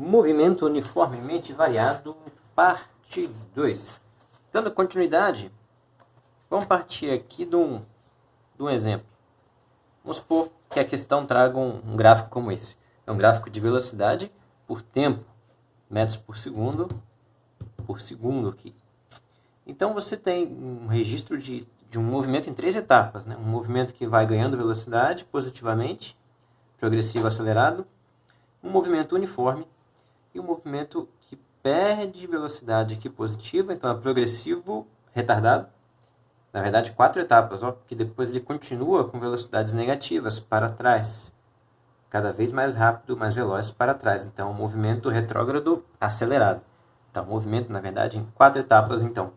Movimento uniformemente variado, parte 2. Dando continuidade, vamos partir aqui de um exemplo. Vamos supor que a questão traga um gráfico como esse. É um gráfico de velocidade por tempo, metros por segundo aqui. Então você tem um registro de um movimento em 3 etapas, né? Um movimento que vai ganhando velocidade positivamente, progressivo acelerado, um movimento uniforme e um movimento que perde velocidade aqui positiva, então é progressivo retardado. Na verdade, 4 etapas, ó, porque depois ele continua com velocidades negativas para trás, cada vez mais rápido, mais veloz para trás. Então, um movimento retrógrado acelerado. Então, movimento, na verdade, em 4 etapas, então.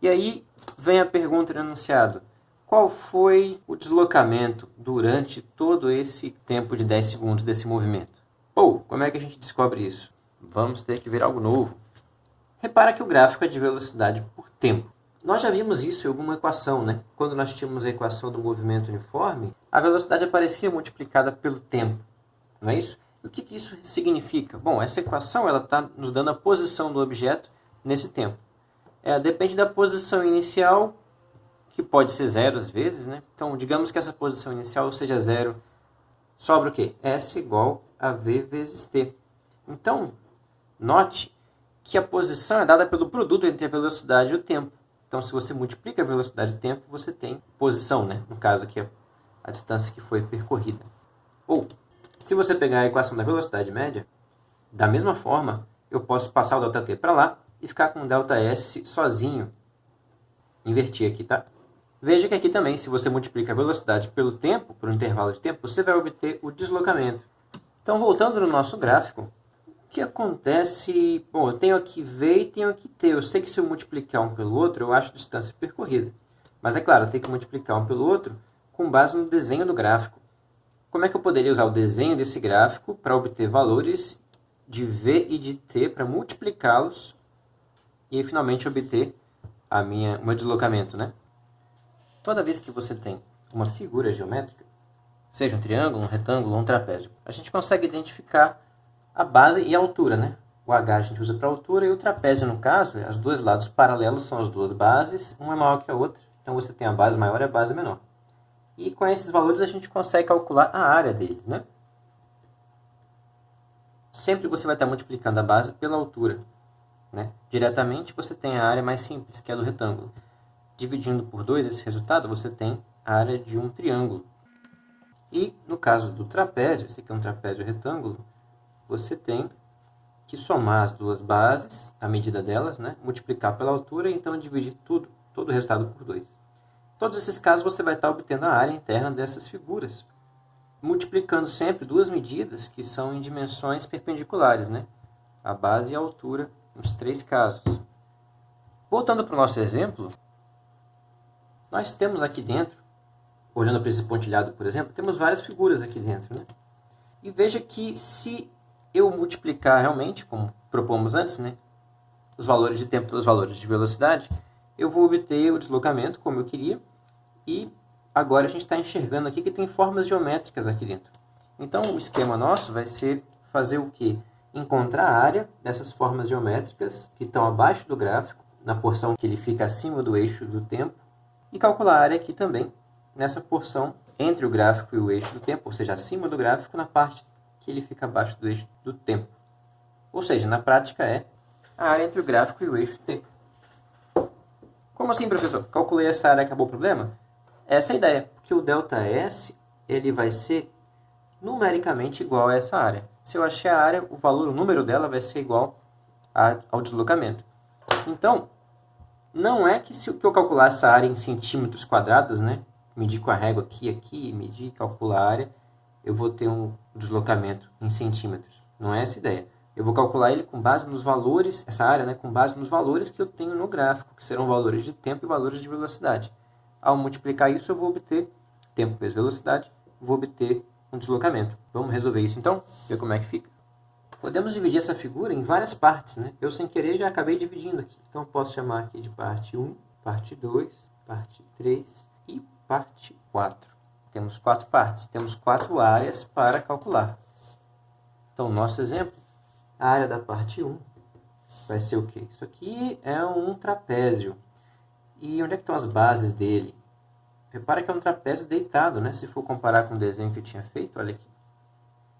E aí vem a pergunta do enunciado. Qual foi o deslocamento durante todo esse tempo de 10 segundos desse movimento? Ou, como é que a gente descobre isso? Vamos ter que ver algo novo. Repara que o gráfico é de velocidade por tempo. Nós já vimos isso em alguma equação, né? Quando nós tínhamos a equação do movimento uniforme, a velocidade aparecia multiplicada pelo tempo. Não é isso? E o que isso significa? Bom, essa equação está nos dando a posição do objeto nesse tempo. Depende da posição inicial, que pode ser 0 às vezes, né? Então, digamos que essa posição inicial seja 0. Sobra o quê? S igual a V vezes T. Então, note que a posição é dada pelo produto entre a velocidade e o tempo. Então, se você multiplica a velocidade e o tempo, você tem posição, né? No caso aqui, a distância que foi percorrida. Ou, se você pegar a equação da velocidade média, da mesma forma, eu posso passar o ΔT para lá e ficar com ΔS sozinho. Invertir aqui, tá? Veja que aqui também, se você multiplica a velocidade pelo tempo, por um intervalo de tempo, você vai obter o deslocamento. Então, voltando no nosso gráfico, o que acontece? Bom, eu tenho aqui V e tenho aqui T. Eu sei que se eu multiplicar um pelo outro, eu acho a distância percorrida. Mas é claro, eu tenho que multiplicar um pelo outro com base no desenho do gráfico. Como é que eu poderia usar o desenho desse gráfico para obter valores de V e de T, para multiplicá-los e finalmente obter o meu deslocamento, né? Toda vez que você tem uma figura geométrica, seja um triângulo, um retângulo ou um trapézio, a gente consegue identificar a base e a altura, né? O H a gente usa para altura e o trapézio, no caso, os dois lados paralelos são as duas bases, uma é maior que a outra, então você tem a base maior e a base menor. E com esses valores a gente consegue calcular a área deles, né? Sempre você vai estar multiplicando a base pela altura, né? Diretamente você tem a área mais simples, que é a do retângulo. Dividindo por 2 esse resultado, você tem a área de um triângulo. E no caso do trapézio, esse aqui é um trapézio retângulo, você tem que somar as duas bases, a medida delas, né? Multiplicar pela altura e então dividir todo o resultado por 2. Em todos esses casos você vai estar obtendo a área interna dessas figuras, multiplicando sempre duas medidas que são em dimensões perpendiculares, né? A base e a altura, nos 3 casos. Voltando para o nosso exemplo, nós temos aqui dentro, olhando para esse pontilhado, por exemplo, temos várias figuras aqui dentro, né? E veja que se eu multiplicar realmente, como propomos antes, né, os valores de tempo pelos valores de velocidade, eu vou obter o deslocamento como eu queria. E agora a gente está enxergando aqui que tem formas geométricas aqui dentro. Então o esquema nosso vai ser fazer o quê? Encontrar a área dessas formas geométricas que estão abaixo do gráfico, na porção que ele fica acima do eixo do tempo, e calcular a área aqui também, nessa porção entre o gráfico e o eixo do tempo, ou seja, acima do gráfico, na parte que ele fica abaixo do eixo do tempo. Ou seja, na prática é a área entre o gráfico e o eixo do tempo. Como assim, professor? Calculei essa área e acabou o problema? Essa é a ideia, porque o ΔS ele vai ser numericamente igual a essa área. Se eu achei a área, o número dela vai ser igual ao deslocamento. Então, não é que se eu calcular essa área em centímetros quadrados, né? Medir com a régua aqui, medir, calcular a área, eu vou ter um deslocamento em centímetros. Não é essa a ideia. Eu vou calcular ele com base nos valores, essa área, né? Com base nos valores que eu tenho no gráfico, que serão valores de tempo e valores de velocidade. Ao multiplicar isso, eu vou obter tempo vezes velocidade, vou obter um deslocamento. Vamos resolver isso então? Ver como é que fica. Podemos dividir essa figura em várias partes, né? Eu, sem querer, já acabei dividindo aqui. Então, eu posso chamar aqui de parte 1, parte 2, parte 3 e parte 4. Temos 4 partes, temos 4 áreas para calcular. Então, nosso exemplo A área da parte 1 vai ser o quê? Isso aqui é um trapézio. E onde é que estão as bases dele? Repara que é um trapézio deitado, né? Se for comparar com o desenho que eu tinha feito, olha aqui.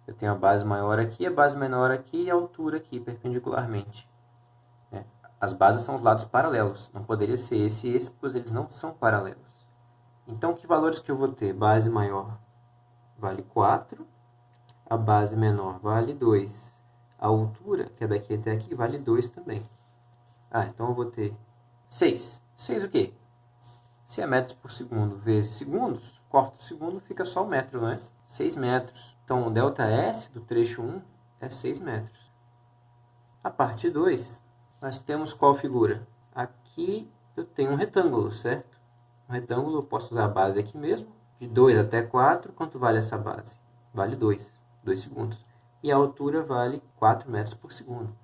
Eu tenho a base maior aqui, a base menor aqui e a altura aqui, perpendicularmente. As bases são os lados paralelos. Não poderia ser esse e esse, pois eles não são paralelos. Então, que valores que eu vou ter? Base maior vale 4. A base menor vale 2. A altura, que é daqui até aqui, vale 2 também. Então eu vou ter 6. 6 o quê? Se é metros por segundo vezes segundos, corta o segundo, fica só o metro, não é? 6 metros. Então, o ΔS do trecho 1 é 6 metros. A parte 2, nós temos qual figura? Aqui eu tenho um retângulo, certo? Um retângulo, eu posso usar a base aqui mesmo. De 2 até 4, quanto vale essa base? Vale 2 segundos. E a altura vale 4 metros por segundo.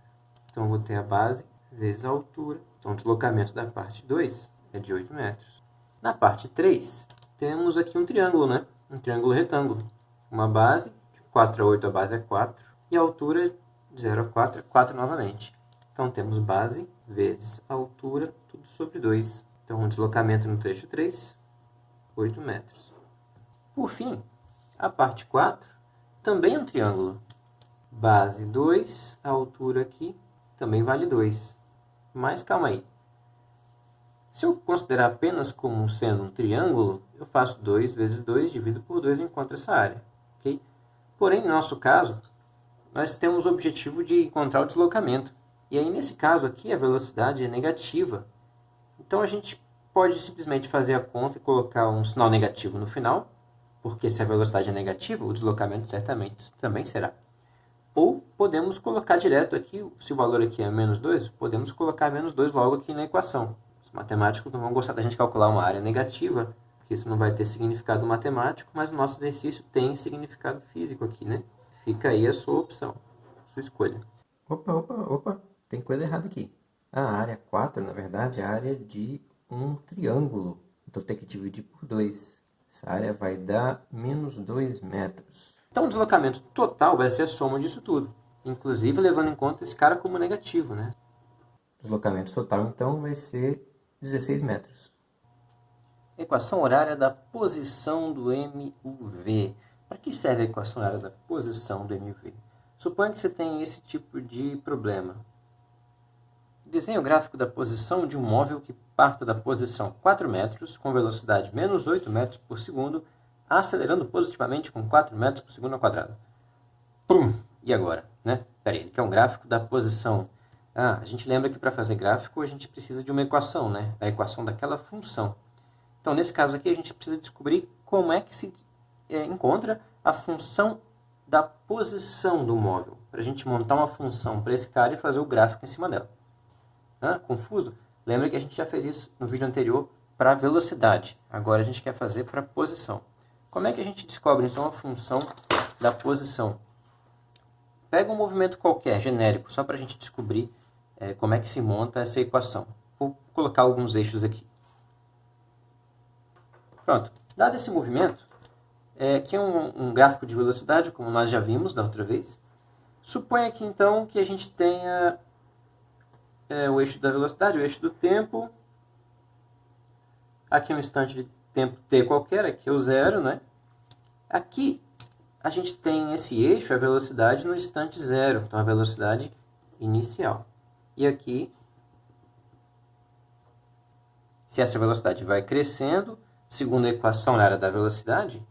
Então, eu vou ter a base vezes a altura. Então, o deslocamento da parte 2 é de 8 metros. Na parte 3, temos aqui um triângulo, né? Um triângulo retângulo. Uma base, de 4 a 8 a base é 4. E a altura de 0 a 4 é 4 novamente. Então, temos base vezes a altura, tudo sobre 2. Então, o deslocamento no trecho 3, 8 metros. Por fim, a parte 4 também é um triângulo. Base 2, a altura aqui também vale 2. Mas calma aí. Se eu considerar apenas como sendo um triângulo, eu faço 2 vezes 2, divido por 2 e encontro essa área. Okay? Porém, no nosso caso, nós temos o objetivo de encontrar o deslocamento. E aí, nesse caso aqui, a velocidade é negativa. Então, a gente pode simplesmente fazer a conta e colocar um sinal negativo no final, porque se a velocidade é negativa, o deslocamento certamente também será. Ou podemos colocar direto aqui, se o valor aqui é menos 2, podemos colocar menos 2 logo aqui na equação. Os matemáticos não vão gostar da gente calcular uma área negativa, porque isso não vai ter significado matemático, mas o nosso exercício tem significado físico aqui, né? Fica aí a sua opção, sua escolha. Opa, tem coisa errada aqui. A área 4, na verdade, é a área de um triângulo. Então tem que dividir por 2. Essa área vai dar menos 2 metros. Então o deslocamento total vai ser a soma disso tudo, inclusive levando em conta esse cara como negativo, né? O deslocamento total, então, vai ser 16 metros. Equação horária da posição do MUV. Para que serve a equação horária da posição do MUV? Suponha que você tenha esse tipo de problema. Desenhe o gráfico da posição de um móvel que parta da posição 4 metros, com velocidade menos 8 metros por segundo, acelerando positivamente com 4 metros por segundo ao quadrado. Pum! E agora? Né? Peraí, ele quer um gráfico da posição. A gente lembra que para fazer gráfico a gente precisa de uma equação, né? A equação daquela função. Então, nesse caso aqui, a gente precisa descobrir como é que se encontra a função da posição do móvel. Para a gente montar uma função para esse cara e fazer o gráfico em cima dela. Confuso? Lembra que a gente já fez isso no vídeo anterior para a velocidade. Agora a gente quer fazer para a posição. Como é que a gente descobre, então, a função da posição? Pega um movimento qualquer, genérico, só para a gente descobrir como é que se monta essa equação. Vou colocar alguns eixos aqui. Pronto. Dado esse movimento, aqui é um gráfico de velocidade, como nós já vimos da outra vez. Suponha aqui, então, que a gente tenha o eixo da velocidade, o eixo do tempo. Aqui é um instante de tempo t qualquer, aqui é o zero, né? Aqui a gente tem esse eixo, a velocidade, no instante zero, então a velocidade inicial. E aqui, se essa velocidade vai crescendo, segundo a equação horária da velocidade,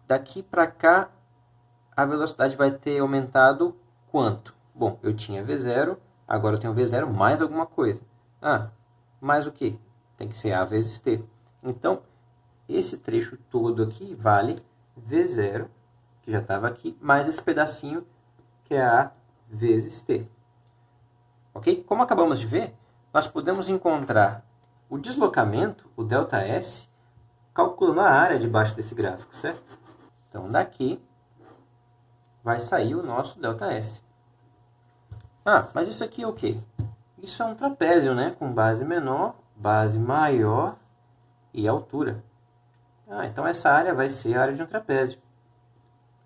daqui para cá a velocidade vai ter aumentado quanto? Bom, eu tinha V0, agora eu tenho V0 mais alguma coisa. Mais o quê? Tem que ser A vezes T. Então, esse trecho todo aqui vale V0, que já estava aqui, mais esse pedacinho, que é A vezes T. Ok? Como acabamos de ver, nós podemos encontrar o deslocamento, o ΔS, calculando a área debaixo desse gráfico, certo? Então, daqui vai sair o nosso ΔS. Mas isso aqui é o quê? Isso é um trapézio, né? Com base menor, base maior e altura. Então essa área vai ser a área de um trapézio.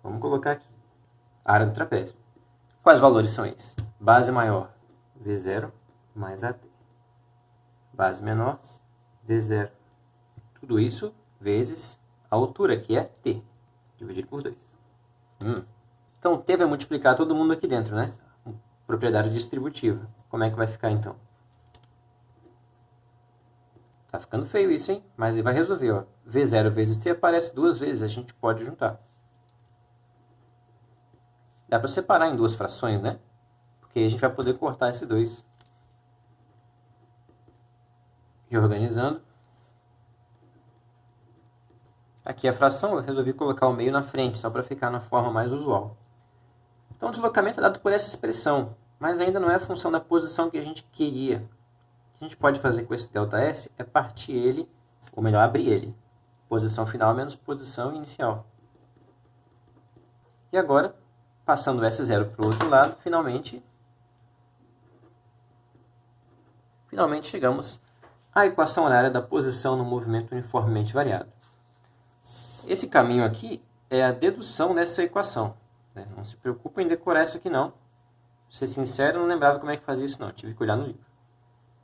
Vamos colocar aqui. A área do trapézio. Quais valores são esses? Base maior, V0 mais AT. Base menor, V0. Tudo isso vezes a altura, que é T, dividido por 2. Então, T vai multiplicar todo mundo aqui dentro, né? Propriedade distributiva. Como é que vai ficar, então? Tá ficando feio isso, hein? Mas ele vai resolver, ó. V0 vezes T aparece duas vezes, a gente pode juntar. Dá para separar em duas frações, né? Porque aí a gente vai poder cortar esse 2. Reorganizando. Aqui a fração, eu resolvi colocar o meio na frente, só para ficar na forma mais usual. Então o deslocamento é dado por essa expressão, mas ainda não é a função da posição que a gente queria. O que a gente pode fazer com esse ΔS é partir ele, ou melhor, abrir ele. Posição final menos posição inicial. E agora, passando o S0 para o outro lado, finalmente chegamos à equação horária da posição no movimento uniformemente variado. Esse caminho aqui é a dedução dessa equação. Né? Não se preocupe em decorar isso aqui não. Pra ser sincero, eu não lembrava como é que fazia isso não, tive que olhar no livro.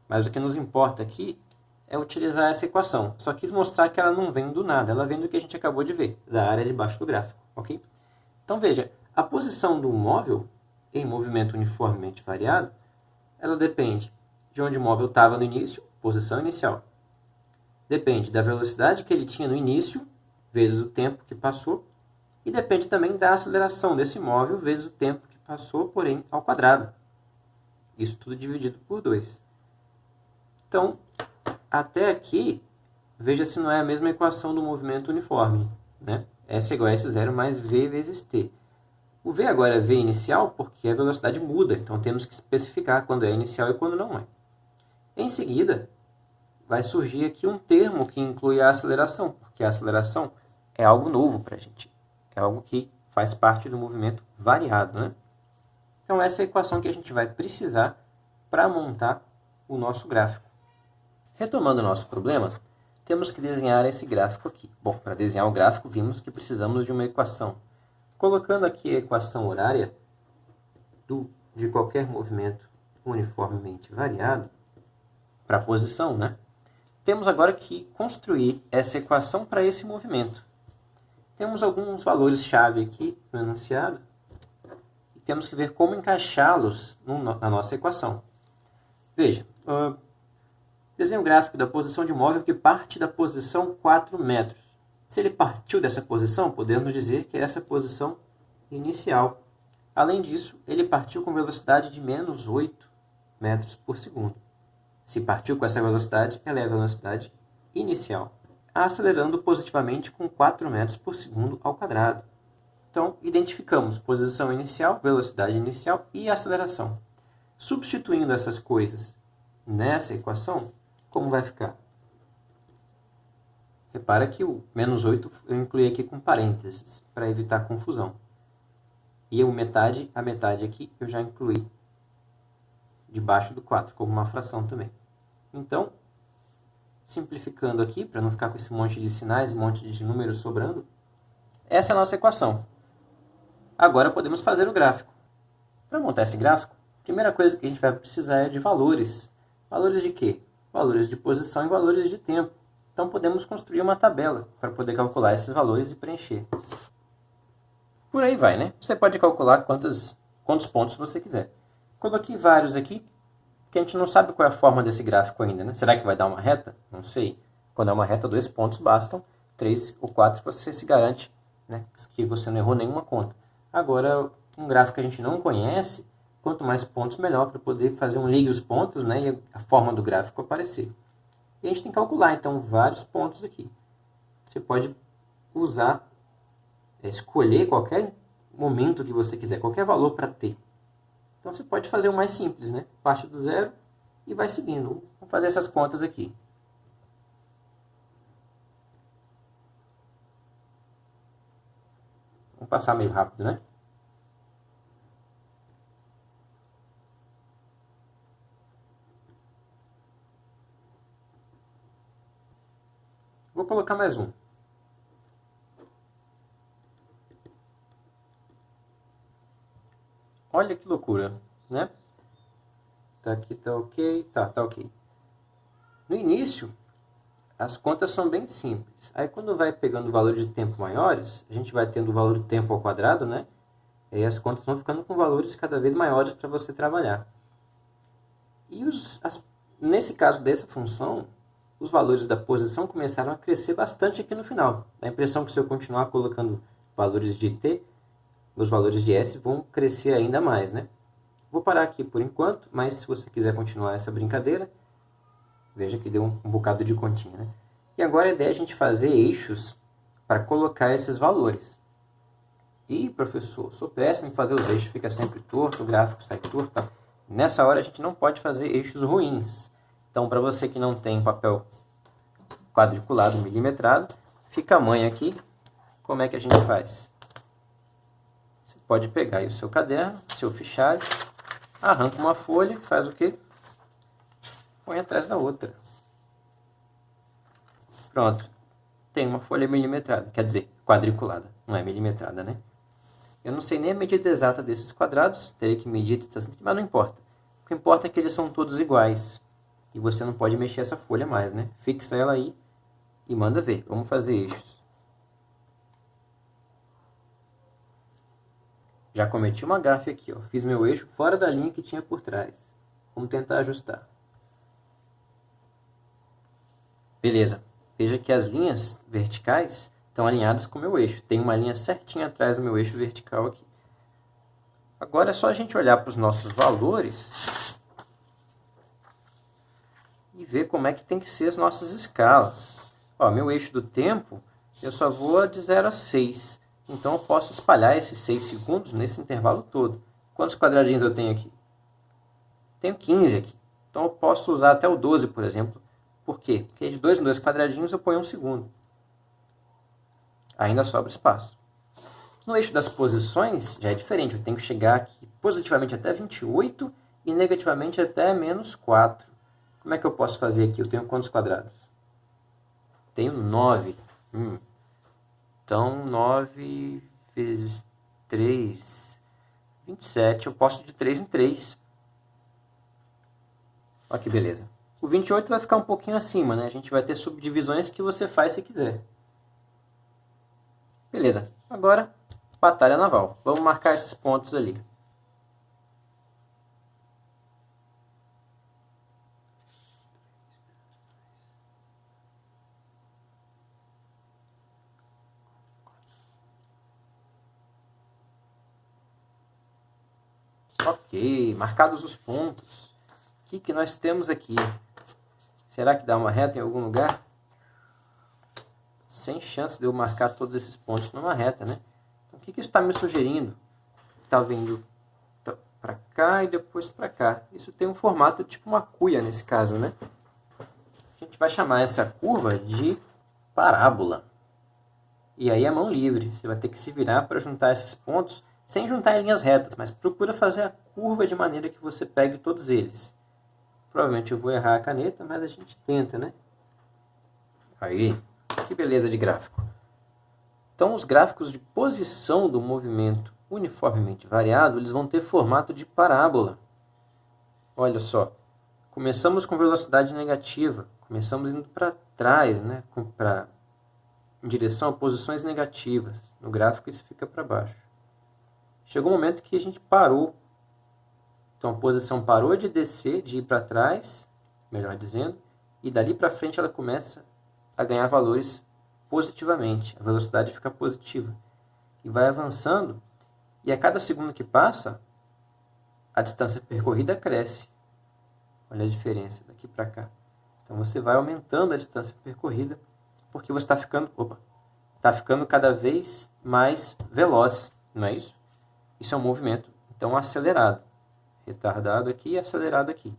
Mas o que nos importa aqui é utilizar essa equação. Só quis mostrar que ela não vem do nada, ela vem do que a gente acabou de ver, da área de baixo do gráfico. Ok? Então veja, a posição do móvel em movimento uniformemente variado, ela depende de onde o móvel estava no início, posição inicial. Depende da velocidade que ele tinha no início, vezes o tempo que passou, e depende também da aceleração desse móvel, vezes o tempo que passou, porém, ao quadrado. Isso tudo dividido por 2. Então, até aqui, veja se não é a mesma equação do movimento uniforme. Né? S igual a S0 mais V vezes T. O V agora é V inicial porque a velocidade muda, então temos que especificar quando é inicial e quando não é. Em seguida, vai surgir aqui um termo que inclui a aceleração, porque a aceleração é algo novo para a gente. É algo que faz parte do movimento variado. Né? Então, essa é a equação que a gente vai precisar para montar o nosso gráfico. Retomando o nosso problema, temos que desenhar esse gráfico aqui. Bom, para desenhar o gráfico, vimos que precisamos de uma equação. Colocando aqui a equação horária de qualquer movimento uniformemente variado, para a posição, né? Temos agora que construir essa equação para esse movimento. Temos alguns valores-chave aqui no enunciado e temos que ver como encaixá-los na nossa equação. Veja, desenho gráfico da posição de móvel que parte da posição 4 metros. Se ele partiu dessa posição, podemos dizer que é essa posição inicial. Além disso, ele partiu com velocidade de menos 8 metros por segundo. Se partiu com essa velocidade, ela é a velocidade inicial, acelerando positivamente com 4 metros por segundo ao quadrado. Então, identificamos posição inicial, velocidade inicial e aceleração. Substituindo essas coisas nessa equação, como vai ficar? Repara que o menos 8 eu incluí aqui com parênteses, para evitar confusão. E a metade aqui eu já incluí debaixo do 4, como uma fração também. Então, simplificando aqui, para não ficar com esse monte de sinais, um monte de números sobrando, essa é a nossa equação. Agora podemos fazer o gráfico. Para montar esse gráfico, a primeira coisa que a gente vai precisar é de valores. Valores de quê? Valores de posição e valores de tempo. Então podemos construir uma tabela para poder calcular esses valores e preencher. Por aí vai, né? Você pode calcular quantos pontos você quiser. Coloquei vários aqui, porque a gente não sabe qual é a forma desse gráfico ainda, né? Será que vai dar uma reta? Não sei. Quando é uma reta, 2 pontos bastam. 3 ou 4 você se garante, né, que você não errou nenhuma conta. Agora, um gráfico que a gente não conhece, quanto mais pontos, melhor, para poder fazer um ligue os pontos, né, e a forma do gráfico aparecer. E a gente tem que calcular, então, vários pontos aqui. Você pode usar, escolher qualquer momento que você quiser, qualquer valor para ter. Então, você pode fazer o mais simples, né? Parte do zero e vai seguindo. Vamos fazer essas contas aqui. Vamos passar meio rápido, né? Vou colocar mais um. Olha que loucura, né? Tá aqui, tá ok, tá ok. No início, as contas são bem simples. Aí quando vai pegando valores de tempo maiores, a gente vai tendo o valor do tempo ao quadrado, né? E aí as contas vão ficando com valores cada vez maiores para você trabalhar. E nesse caso dessa função, os valores da posição começaram a crescer bastante aqui no final. Dá a impressão que se eu continuar colocando valores de t, os valores de s vão crescer ainda mais, né? Vou parar aqui por enquanto, mas se você quiser continuar essa brincadeira, veja que deu um bocado de continha, né? E agora a ideia é a gente fazer eixos para colocar esses valores. Ih, professor, sou péssimo em fazer os eixos, fica sempre torto, o gráfico sai torto. Tá? Nessa hora a gente não pode fazer eixos ruins. Então, para você que não tem papel quadriculado, milimetrado, fica a manha aqui. Como é que a gente faz? Você pode pegar aí o seu caderno, seu fichário, arranca uma folha, faz o quê? Põe atrás da outra. Pronto. Tem uma folha milimetrada, quer dizer, quadriculada. Não é milimetrada, né? Eu não sei nem a medida exata desses quadrados, teria que medir a distância, mas não importa. O que importa é que eles são todos iguais. E você não pode mexer essa folha mais, né? Fixa ela aí e manda ver. Vamos fazer eixos. Já cometi uma gafe aqui, ó. Fiz meu eixo fora da linha que tinha por trás. Vamos tentar ajustar. Beleza. Veja que as linhas verticais estão alinhadas com o meu eixo. Tem uma linha certinha atrás do meu eixo vertical aqui. Agora é só a gente olhar para os nossos valores e ver como é que tem que ser as nossas escalas. Ó, meu eixo do tempo, eu só vou de 0 a 6. Então eu posso espalhar esses 6 segundos nesse intervalo todo. Quantos quadradinhos eu tenho aqui? Tenho 15 aqui. Então eu posso usar até o 12, por exemplo. Por quê? Porque de 2 em 2 quadradinhos eu ponho 1 segundo. Ainda sobra espaço. No eixo das posições já é diferente. Eu tenho que chegar aqui positivamente até 28 e negativamente até menos 4. Como é que eu posso fazer aqui? Eu tenho quantos quadrados? Tenho 9. Então 9 vezes 3, 27. Eu posso de 3 em 3. Olha que beleza. O 28 vai ficar um pouquinho acima, né? A gente vai ter subdivisões que você faz se quiser. Beleza. Agora, batalha naval. Vamos marcar esses pontos ali. Ok, marcados os pontos. O que nós temos aqui? Será que dá uma reta em algum lugar? Sem chance de eu marcar todos esses pontos numa reta, né? Então, o que isso está me sugerindo? Está vindo para cá e depois para cá. Isso tem um formato tipo uma cuia nesse caso, né? A gente vai chamar essa curva de parábola. E aí é mão livre. Você vai ter que se virar para juntar esses pontos, sem juntar em linhas retas, mas procura fazer a curva de maneira que você pegue todos eles. Provavelmente eu vou errar a caneta, mas a gente tenta, né? Aí, que beleza de gráfico. Então, os gráficos de posição do movimento uniformemente variado, eles vão ter formato de parábola. Olha só, começamos com velocidade negativa, começamos indo para trás, né? Em direção a posições negativas. No gráfico isso fica para baixo. Chegou um momento que a gente parou. Então a posição parou de descer, de ir para trás, melhor dizendo, e dali para frente ela começa a ganhar valores positivamente. A velocidade fica positiva. E vai avançando, e a cada segundo que passa, a distância percorrida cresce. Olha a diferença daqui para cá. Então você vai aumentando a distância percorrida, porque você está ficando cada vez mais veloz, não é isso? Isso é um movimento, então, acelerado. Retardado aqui e acelerado aqui.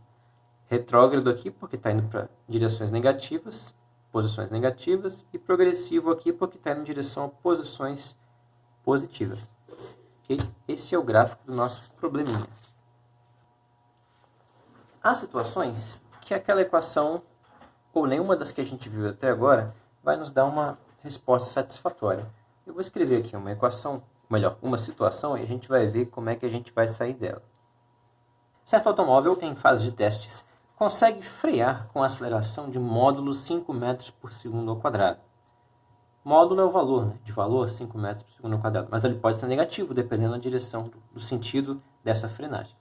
Retrógrado aqui, porque está indo para direções negativas, posições negativas, e progressivo aqui, porque está indo em direção a posições positivas. Okay? Esse é o gráfico do nosso probleminha. Há situações que aquela equação, ou nenhuma das que a gente viu até agora, vai nos dar uma resposta satisfatória. Eu vou escrever aqui uma melhor, uma situação, e a gente vai ver como é que a gente vai sair dela. Certo automóvel, em fase de testes, consegue frear com aceleração de módulo 5 metros por segundo ao quadrado. Módulo é o valor, né? De valor 5 metros por segundo ao quadrado, mas ele pode ser negativo, dependendo da direção, do sentido dessa frenagem.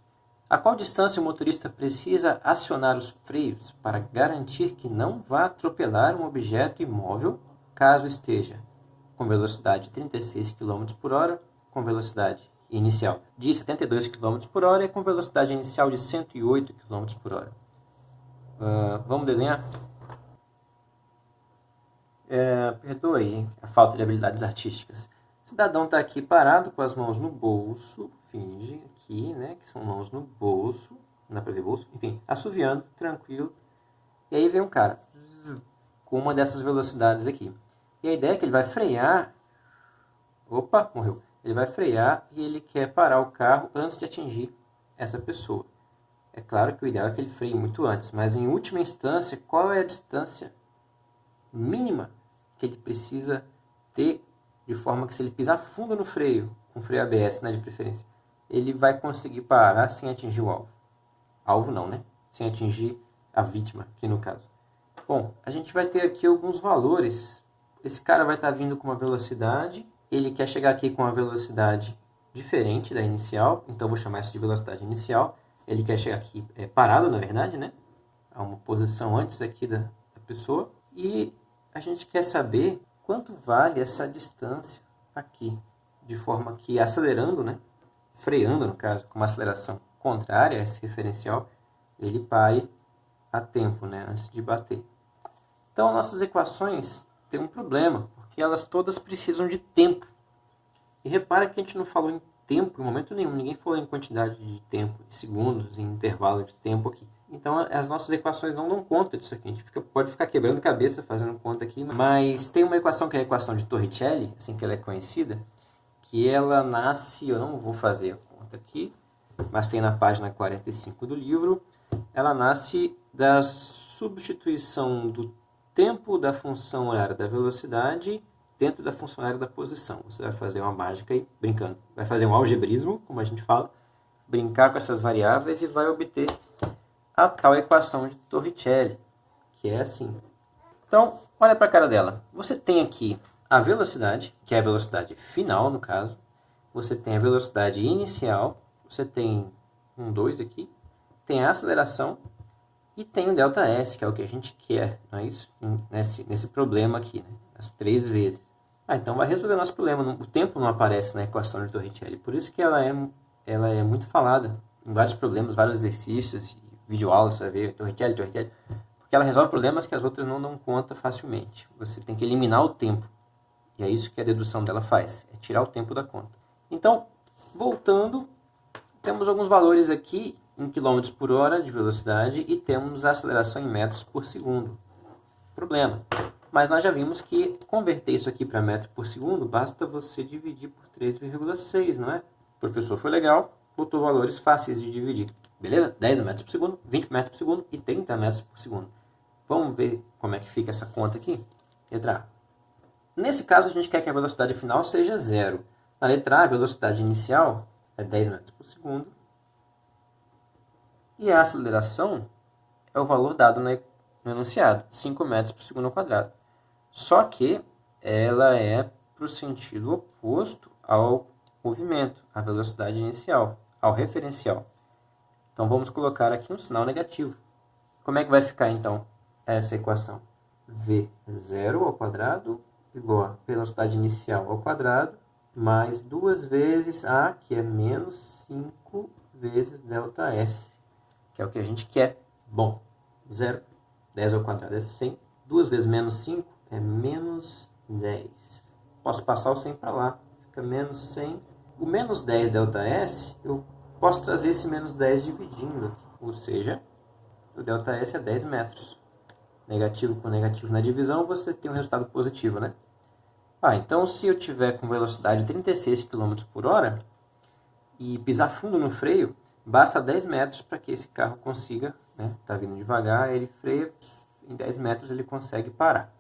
A qual distância o motorista precisa acionar os freios para garantir que não vá atropelar um objeto imóvel, caso esteja com velocidade de 36 km por hora, com velocidade inicial de 72 km por hora e com velocidade inicial de 108 km por hora. Vamos desenhar? Perdoe a falta de habilidades artísticas. O cidadão está aqui parado com as mãos no bolso, finge aqui, né, que são mãos no bolso, não dá para ver bolso, enfim, assoviando, tranquilo. E aí vem um cara com uma dessas velocidades aqui. E a ideia é que ele vai frear. Opa, morreu. Ele vai frear e ele quer parar o carro antes de atingir essa pessoa. É claro que o ideal é que ele freie muito antes, mas em última instância, qual é a distância mínima que ele precisa ter, de forma que se ele pisar fundo no freio, com freio ABS, né, de preferência, ele vai conseguir parar sem atingir o alvo. Alvo não, né? Sem atingir a vítima, aqui no caso. Bom, a gente vai ter aqui alguns valores. Esse cara vai estar vindo com uma velocidade, ele quer chegar aqui com uma velocidade diferente da inicial, então vou chamar isso de velocidade inicial. Ele quer chegar aqui parado, na verdade, né? A uma posição antes aqui da pessoa. E a gente quer saber quanto vale essa distância aqui, de forma que acelerando, né? Freando, no caso, com uma aceleração contrária a esse referencial, ele pare a tempo, né? Antes de bater. Então, nossas equações têm um problema, porque elas todas precisam de tempo. E repara que a gente não falou em tempo em momento nenhum. Ninguém falou em quantidade de tempo, em segundos, em intervalo de tempo aqui. Então, as nossas equações não dão conta disso aqui. A gente pode ficar quebrando cabeça fazendo conta aqui. Mas tem uma equação que é a equação de Torricelli, assim que ela é conhecida, que ela nasce, eu não vou fazer a conta aqui, mas tem na página 45 do livro. Ela nasce da substituição do tempo da função horária da velocidade dentro da função horária da posição. Você vai fazer uma mágica aí, brincando. Vai fazer um algebrismo, como a gente fala, brincar com essas variáveis e vai obter a tal equação de Torricelli, que é assim. Então, olha para a cara dela. Você tem aqui a velocidade, que é a velocidade final, no caso. Você tem a velocidade inicial. Você tem um 2 aqui. Tem a aceleração. E tem o ΔS, que é o que a gente quer, não é isso? Nesse problema aqui, né? As 3 vezes. Então vai resolver o nosso problema. O tempo não aparece na equação de Torricelli. Por isso que ela é muito falada em vários problemas, vários exercícios, videoaulas, você vai ver Torricelli. Porque ela resolve problemas que as outras não dão conta facilmente. Você tem que eliminar o tempo. E é isso que a dedução dela faz. É tirar o tempo da conta. Então, voltando, temos alguns valores aqui em km por hora de velocidade e temos a aceleração em metros por segundo. Problema. Mas nós já vimos que converter isso aqui para metro por segundo, basta você dividir por 3,6, não é? O professor foi legal, botou valores fáceis de dividir. Beleza? 10 metros por segundo, 20 metros por segundo e 30 metros por segundo. Vamos ver como é que fica essa conta aqui? Letra A. Nesse caso, a gente quer que a velocidade final seja 0. Na letra A, a velocidade inicial é 10 metros por segundo. E a aceleração é o valor dado no enunciado, 5 metros por segundo ao quadrado. Só que ela é para o sentido oposto ao movimento, à velocidade inicial, ao referencial. Então, vamos colocar aqui um sinal negativo. Como é que vai ficar, então, essa equação? V0 ao quadrado igual a velocidade inicial ao quadrado mais 2 vezes A, que é menos 5 vezes ΔS, que é o que a gente quer. Bom, 0, 10 ao quadrado é 100. 2 vezes menos 5 é menos 10. Posso passar o 100 para lá. Fica menos 100. O menos 10 ΔS, eu posso trazer esse menos 10 dividindo aqui. Ou seja, o ΔS é 10 metros. Negativo com negativo na divisão, você tem um resultado positivo, né? Então se eu tiver com velocidade de 36 km por hora e pisar fundo no freio, basta 10 metros para que esse carro consiga, né? Tá vindo devagar, ele freia, em 10 metros ele consegue parar.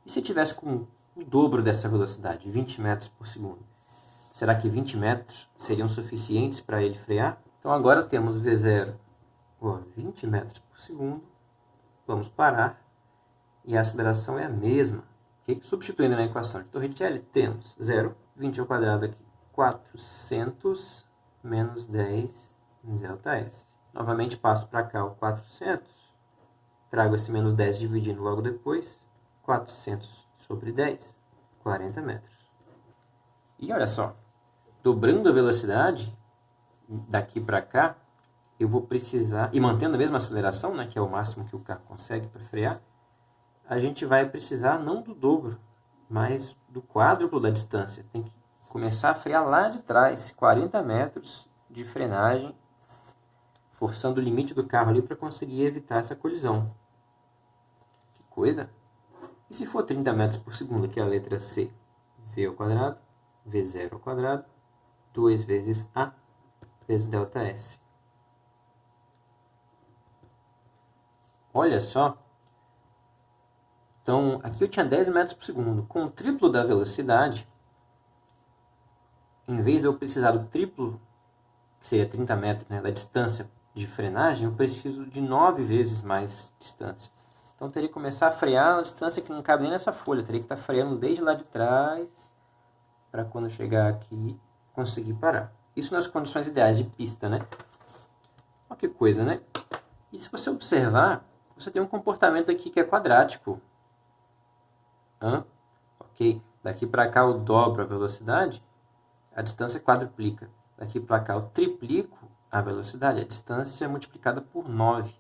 E se tivesse com o dobro dessa velocidade, 20 metros por segundo? Será que 20 metros seriam suficientes para ele frear? Então agora temos V0, 20 metros por segundo. Vamos parar. E a aceleração é a mesma. Substituindo na equação de Torricelli, temos 0, 20 ao quadrado aqui, 400 menos 10 ΔS. Novamente passo para cá o 400, trago esse menos 10 dividindo logo depois, 400 sobre 10, 40 metros. E olha só, dobrando a velocidade daqui para cá, eu vou precisar, e mantendo a mesma aceleração, né, que é o máximo que o carro consegue para frear, a gente vai precisar não do dobro, mas do quádruplo da distância. Tem que começar a frear lá de trás, 40 metros de frenagem, forçando o limite do carro ali para conseguir evitar essa colisão. Que coisa! E se for 30 metros por segundo, que é a letra C? V ao quadrado, V0 ao quadrado, 2 vezes A, vezes ΔS. Olha só! Então, aqui eu tinha 10 metros por segundo. Com o triplo da velocidade, em vez de eu precisar do triplo, que seria 30 metros, né, da distância de frenagem, eu preciso de 9 vezes mais distância. Então, eu teria que começar a frear uma distância que não cabe nem nessa folha. Eu teria que estar freando desde lá de trás, para quando chegar aqui, conseguir parar. Isso nas condições ideais de pista, né? Olha que coisa, né? E se você observar, você tem um comportamento aqui que é quadrático. Ok, daqui para cá eu dobro a velocidade, a distância quadruplica. Daqui para cá eu triplico a velocidade, a distância é multiplicada por 9.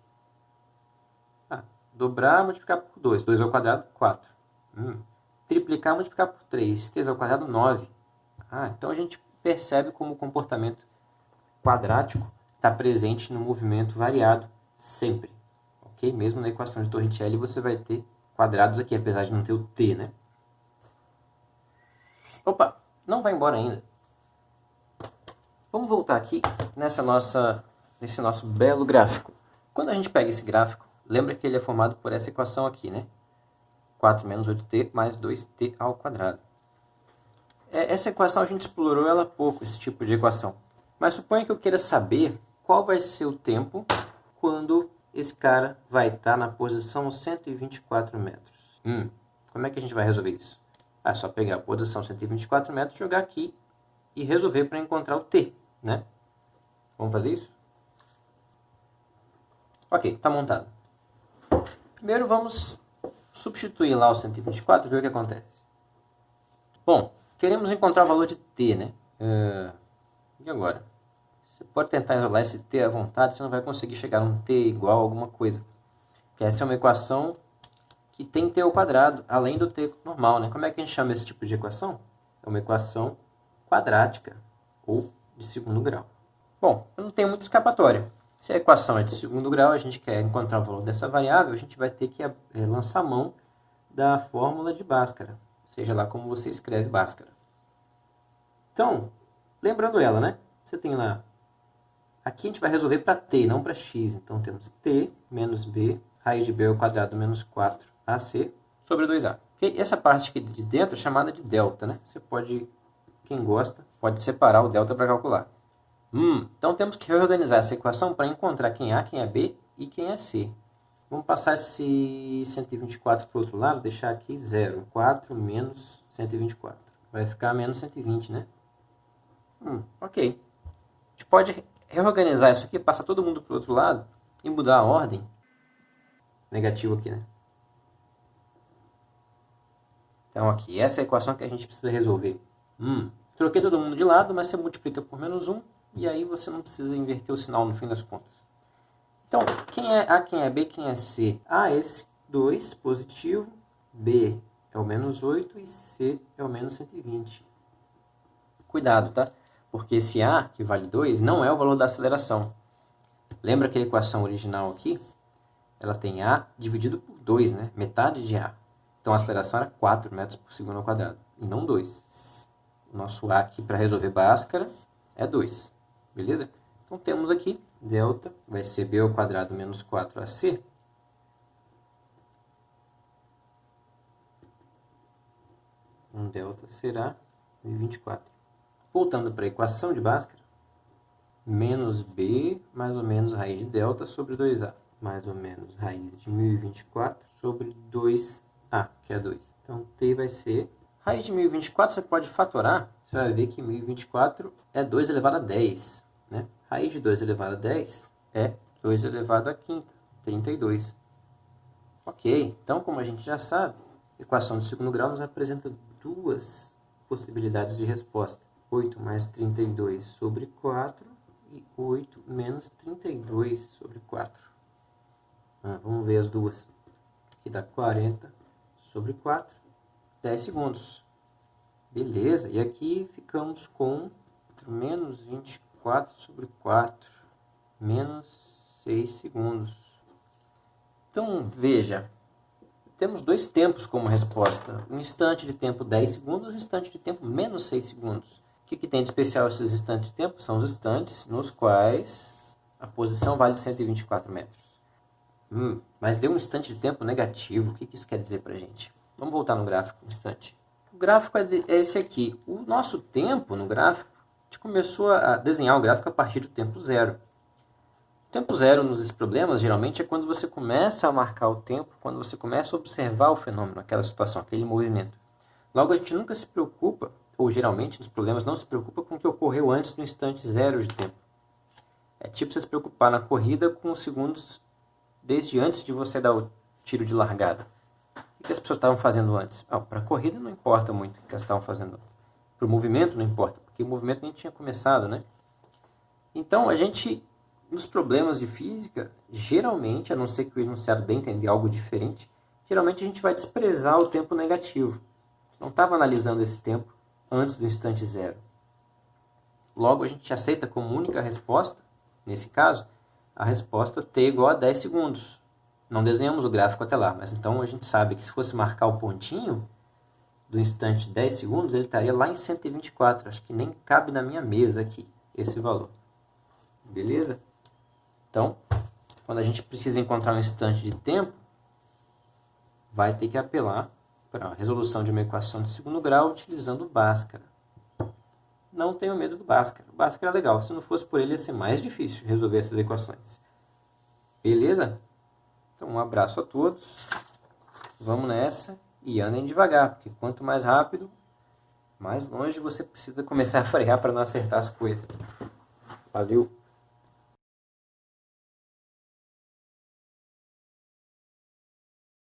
Dobrar, multiplicar por 2. 2 ao quadrado, 4. Triplicar, multiplicar por 3. 3 ao quadrado, 9. Então a gente percebe como o comportamento quadrático está presente no movimento variado sempre. Ok? Mesmo na equação de Torricelli você vai ter quadrados aqui, apesar de não ter o t, né? Opa, não vai embora ainda. Vamos voltar aqui nesse nosso belo gráfico. Quando a gente pega esse gráfico, lembra que ele é formado por essa equação aqui, né? 4 menos 8t mais 2t ao quadrado. Essa equação a gente explorou ela pouco, esse tipo de equação. Mas suponha que eu queira saber qual vai ser o tempo quando esse cara vai estar na posição 124 metros. Como é que a gente vai resolver isso? É só pegar a posição 124 metros, jogar aqui e resolver para encontrar o t, né? Vamos fazer isso? Ok, está montado. Primeiro vamos substituir lá o 124 e ver o que acontece. Bom, queremos encontrar o valor de t, né? E agora? Você pode tentar isolar esse t à vontade, você não vai conseguir chegar a um t igual a alguma coisa. Porque essa é uma equação que tem t ao quadrado, além do t normal, né? Como é que a gente chama esse tipo de equação? É uma equação quadrática, ou de segundo grau. Bom, eu não tenho muita escapatória. Se a equação é de segundo grau, a gente quer encontrar o valor dessa variável, a gente vai ter que lançar mão da fórmula de Bhaskara, seja lá como você escreve Bhaskara. Então, lembrando ela, né? Você tem lá, aqui a gente vai resolver para t, não para x. Então, temos t menos b, raiz de b ao quadrado menos 4ac sobre 2a. Okay? Essa parte aqui de dentro é chamada de delta, né? Você pode, quem gosta, pode separar o delta para calcular. Então, temos que reorganizar essa equação para encontrar quem é A, quem é B e quem é C. Vamos passar esse 124 para o outro lado, deixar aqui 0. 4 menos 124. Vai ficar menos 120, né? Ok. A gente pode reorganizar isso aqui, passar todo mundo para o outro lado e mudar a ordem. Negativo aqui, né? Então, aqui, essa é a equação que a gente precisa resolver. Troquei todo mundo de lado, mas você multiplica por menos 1 e aí você não precisa inverter o sinal no fim das contas. Então, quem é A, quem é B, quem é C? A é esse 2 positivo, B é o menos 8 e C é o menos 120. Cuidado, tá? Porque esse A, que vale 2, não é o valor da aceleração. Lembra que a equação original aqui? Ela tem A dividido por 2, né? Metade de A. Então, a aceleração era 4 metros por segundo ao quadrado, e não 2. O nosso A aqui para resolver Bhaskara é 2. Beleza? Então, temos aqui, delta vai ser b ao quadrado menos 4ac. Delta será 24. Voltando para a equação de Bhaskara, menos b mais ou menos raiz de delta sobre 2a, mais ou menos raiz de 1024 sobre 2a, que é 2. Então, t vai ser... Raiz de 1024 você pode fatorar, você vai ver que 1024 é 2 elevado a 10. Né? Raiz de 2 elevado a 10 é 2 elevado a quinta, 32. Ok, então como a gente já sabe, a equação do segundo grau nos apresenta duas possibilidades de resposta. 8 mais 32 sobre 4 e 8 menos 32 sobre 4. Vamos ver as duas. Aqui dá 40 sobre 4, 10 segundos. Beleza, e aqui ficamos com menos 24 sobre 4, menos 6 segundos. Então, veja, temos dois tempos como resposta. Um instante de tempo 10 segundos e um instante de tempo menos 6 segundos. O que tem de especial esses instantes de tempo? São os instantes nos quais a posição vale 124 metros. Mas deu um instante de tempo negativo. O que isso quer dizer para a gente? Vamos voltar no gráfico um instante. O gráfico é esse aqui. O nosso tempo no gráfico, a gente começou a desenhar o gráfico a partir do tempo zero. O tempo zero nos problemas, geralmente, é quando você começa a marcar o tempo, quando você começa a observar o fenômeno, aquela situação, aquele movimento. Logo, a gente nunca se preocupa, ou geralmente nos problemas não se preocupa com o que ocorreu antes do instante zero de tempo. É tipo você se preocupar na corrida com os segundos desde antes de você dar o tiro de largada. O que as pessoas estavam fazendo antes? Para a corrida não importa muito o que elas estavam fazendo antes. Para o movimento não importa, porque o movimento nem tinha começado, né? Então, a gente, nos problemas de física, geralmente, a não ser que o enunciado dê a entender algo diferente, geralmente a gente vai desprezar o tempo negativo. Não estava analisando esse tempo antes do instante zero. Logo, a gente aceita como única resposta, nesse caso, a resposta t igual a 10 segundos. Não desenhamos o gráfico até lá, mas então a gente sabe que se fosse marcar o pontinho do instante 10 segundos, ele estaria lá em 124. Acho que nem cabe na minha mesa aqui esse valor. Beleza? Então, quando a gente precisa encontrar um instante de tempo, vai ter que apelar para a resolução de uma equação de segundo grau utilizando o Bhaskara. Não tenho medo do Bhaskara. O Bhaskara é legal. Se não fosse por ele, ia ser mais difícil resolver essas equações. Beleza? Então, um abraço a todos. Vamos nessa e andem devagar, porque quanto mais rápido, mais longe você precisa começar a frear para não acertar as coisas. Valeu!